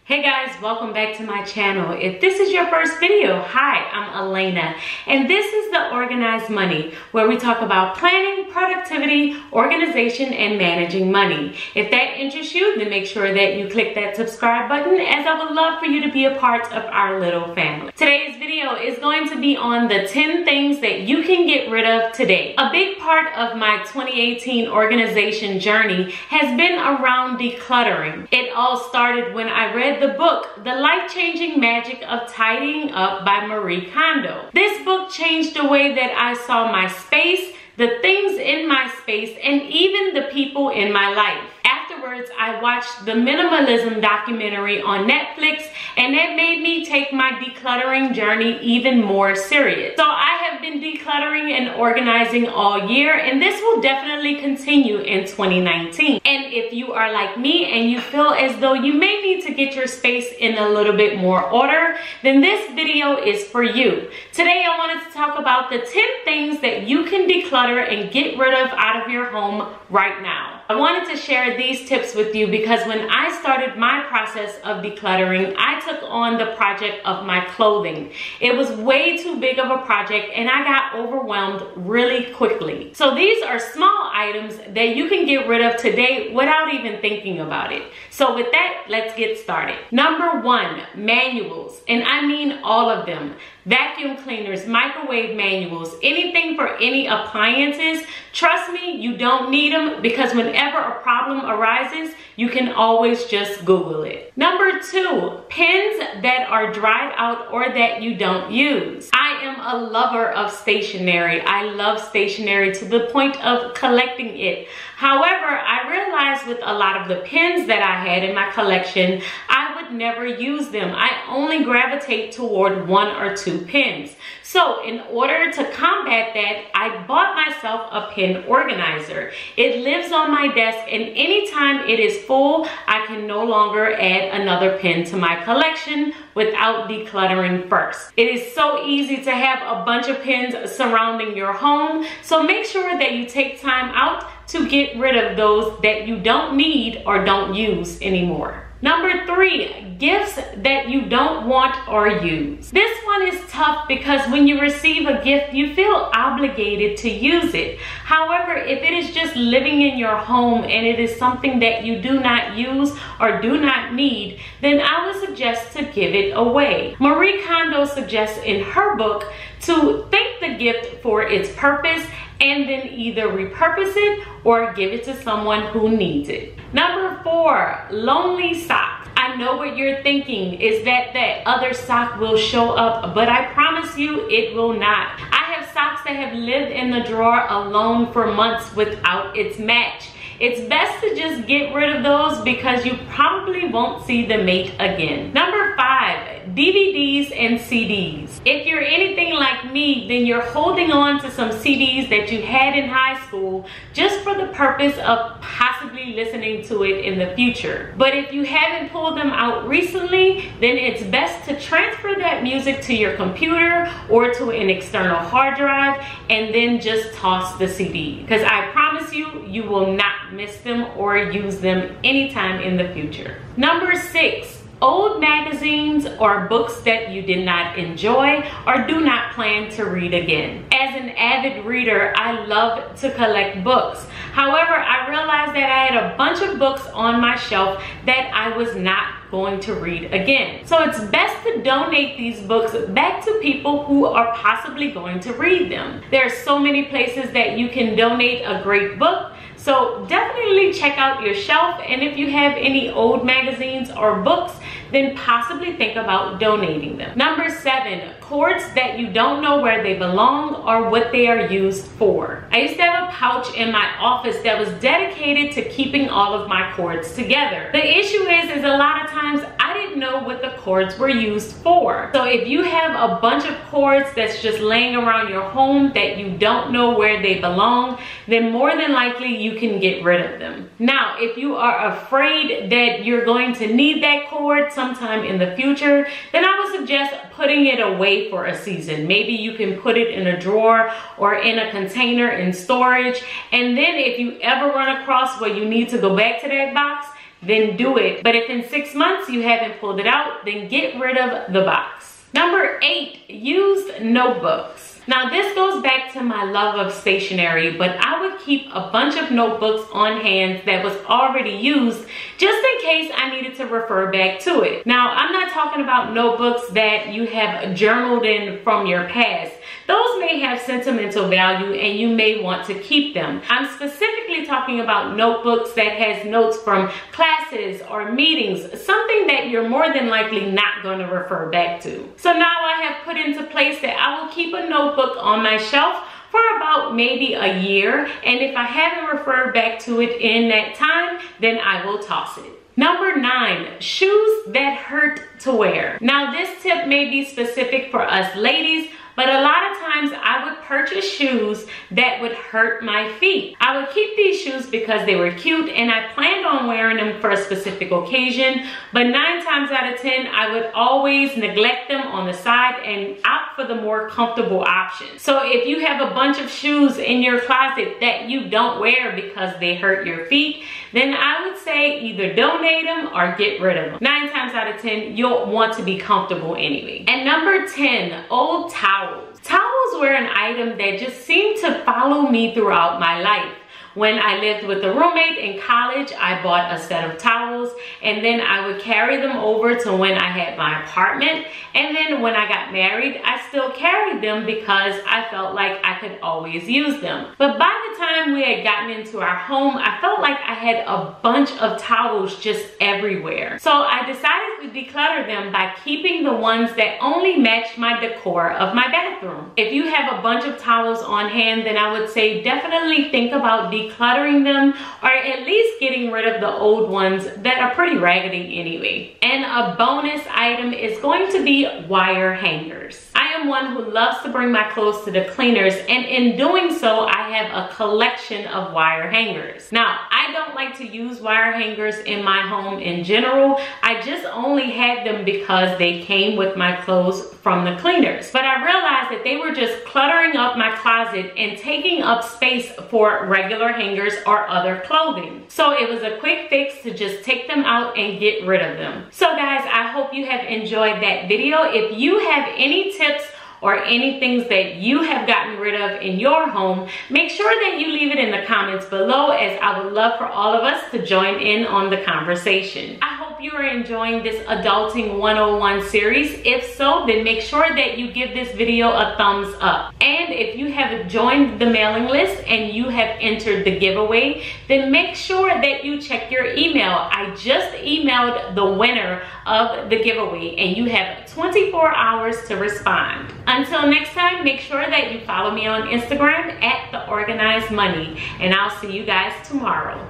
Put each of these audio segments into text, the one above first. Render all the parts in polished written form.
Hey guys, welcome back to my channel. If this is your first video, hi, I'm Alaina, and this is the Organized Money, where we talk about planning, productivity, organization, and managing money. If that interests you, then make sure that you click that subscribe button, as I would love for you to be a part of our little family. Today's video is going to be on the 10 things that you can get rid of today. A big part of my 2018 organization journey has been around decluttering. It all started when I read the book, The Life-Changing Magic of Tidying Up by Marie Kondo. This book changed the way that I saw my space, the things in my space, and even the people in my life. Afterwards, I watched the minimalism documentary on Netflix, and that made me take my decluttering journey even more serious. So I have been decluttering and organizing all year, and this will definitely continue in 2019. And if you are like me and you feel as though you may need to get your space in a little bit more order, then this video is for you. Today, I wanted to talk about the 10 things that you can declutter and get rid of out of your home right now. I wanted to share these tips with you because when I started my process of decluttering, I took on the project of my clothing. It was way too big of a project and I got overwhelmed really quickly. So these are small items that you can get rid of today without even thinking about it. So with that, let's get started. Number 1, manuals, and I mean all of them. Vacuum cleaners, microwave manuals, anything for any appliances. Trust me, you don't need them because whenever a problem arises, you can always just Google it. Number 2, pens that are dried out or that you don't use. I am a lover of stationery. I love stationery to the point of collecting it. However, I realized with a lot of the pens that I had in my collection, I would never use them. I only gravitate toward 1 or 2 pens. So in order to combat that, I bought myself a pen organizer. It lives on my desk, and anytime it is full, I can no longer add another pen to my collection without decluttering first. It is so easy to have a bunch of pens surrounding your home, so make sure that you take time out to get rid of those that you don't need or don't use anymore. Number 3, gifts that you don't want or use. This one is tough because when you receive a gift, you feel obligated to use it. However, if it is just living in your home and it is something that you do not use or do not need, then I would suggest to give it away. Marie Kondo suggests in her book to thank the gift for its purpose and then either repurpose it or give it to someone who needs it. Number 4, lonely socks. I know what you're thinking is that other sock will show up, but I promise you it will not. I have socks that have lived in the drawer alone for months without its match. It's best to just get rid of those because you probably won't see the mate again. Number 5, DVDs and CDs. If you're anything like me, then you're holding on to some CDs that you had in high school just for the purpose of possibly listening to it in the future. But if you haven't pulled them out recently, then it's best to transfer that music to your computer or to an external hard drive and then just toss the CD. Because I promise you, you will not miss them or use them anytime in the future. Number 6, old magazines or books that you did not enjoy or do not plan to read again. As an avid reader, I love to collect books. However, I realized that I had a bunch of books on my shelf that I was not going to read again. So it's best to donate these books back to people who are possibly going to read them. There are so many places that you can donate a great book. So definitely check out your shelf, and if you have any old magazines or books, then possibly think about donating them. Number 7, cords that you don't know where they belong or what they are used for. I used to have a pouch in my office that was dedicated to keeping all of my cords together. The issue is a lot of times I didn't know what the cords were used for. So if you have a bunch of cords that's just laying around your home that you don't know where they belong, then more than likely you can get rid of them. Now, if you are afraid that you're going to need that cord sometime in the future, then I would suggest putting it away for a season. Maybe you can put it in a drawer or in a container in storage, and then if you ever run across where you need to go back to that box, then do it. But if in 6 months you haven't pulled it out, then get rid of the box. Number 8, used notebooks. Now this goes back to my love of stationery, but I would keep a bunch of notebooks on hand that was already used just in case I needed to refer back to it. Now I'm not talking about notebooks that you have journaled in from your past. Those may have sentimental value and you may want to keep them. I'm specifically talking about notebooks that has notes from classes or meetings, something that you're more than likely not going to refer back to. So now I have put into place that I will keep a notebook on my shelf for about maybe a year, and if I haven't referred back to it in that time, then I will toss it. Number 9, shoes that hurt to wear. Now this tip may be specific for us ladies, but a lot of times I would purchase shoes that would hurt my feet. I would keep these shoes because they were cute and I planned on wearing them for a specific occasion, but 9 times out of 10, I would always neglect them on the side and opt for the more comfortable option. So if you have a bunch of shoes in your closet that you don't wear because they hurt your feet, then I would say either donate them or get rid of them. 9 times out of 10, you'll want to be comfortable anyway. And number 10, old towels. Towels were an item that just seemed to follow me throughout my life. When I lived with a roommate in college, I bought a set of towels and then I would carry them over to when I had my apartment. And then when I got married, I still carried them because I felt like I could always use them. But by the time we had gotten into our home, I felt like I had a bunch of towels just everywhere. So I decided to declutter them by keeping the ones that only matched my decor of my bathroom. If you have a bunch of towels on hand, then I would say definitely think about decluttering them, or at least getting rid of the old ones that are pretty raggedy anyway. And a bonus item is going to be wire hangers. I am one who loves to bring my clothes to the cleaners, and in doing so, I have a collection of wire hangers. Now, I don't like to use wire hangers in my home in general. I just only had them because they came with my clothes from the cleaners. But I realized that they were just cluttering up my closet and taking up space for regular hangers or other clothing. So it was a quick fix to just take them out and get rid of them. So guys, I hope you have enjoyed that video. If you have any tips or any things that you have gotten rid of in your home, make sure that you leave it in the comments below, as I would love for all of us to join in on the conversation. I hope you are enjoying this Adulting 101 series. If so, then make sure that you give this video a thumbs up. And if you have joined the mailing list and you have entered the giveaway, then make sure that you check your email. I just emailed the winner of the giveaway and you have 24 hours to respond. Until next time, make sure that you follow me on Instagram at The Organized Money, and I'll see you guys tomorrow.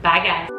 Bye guys.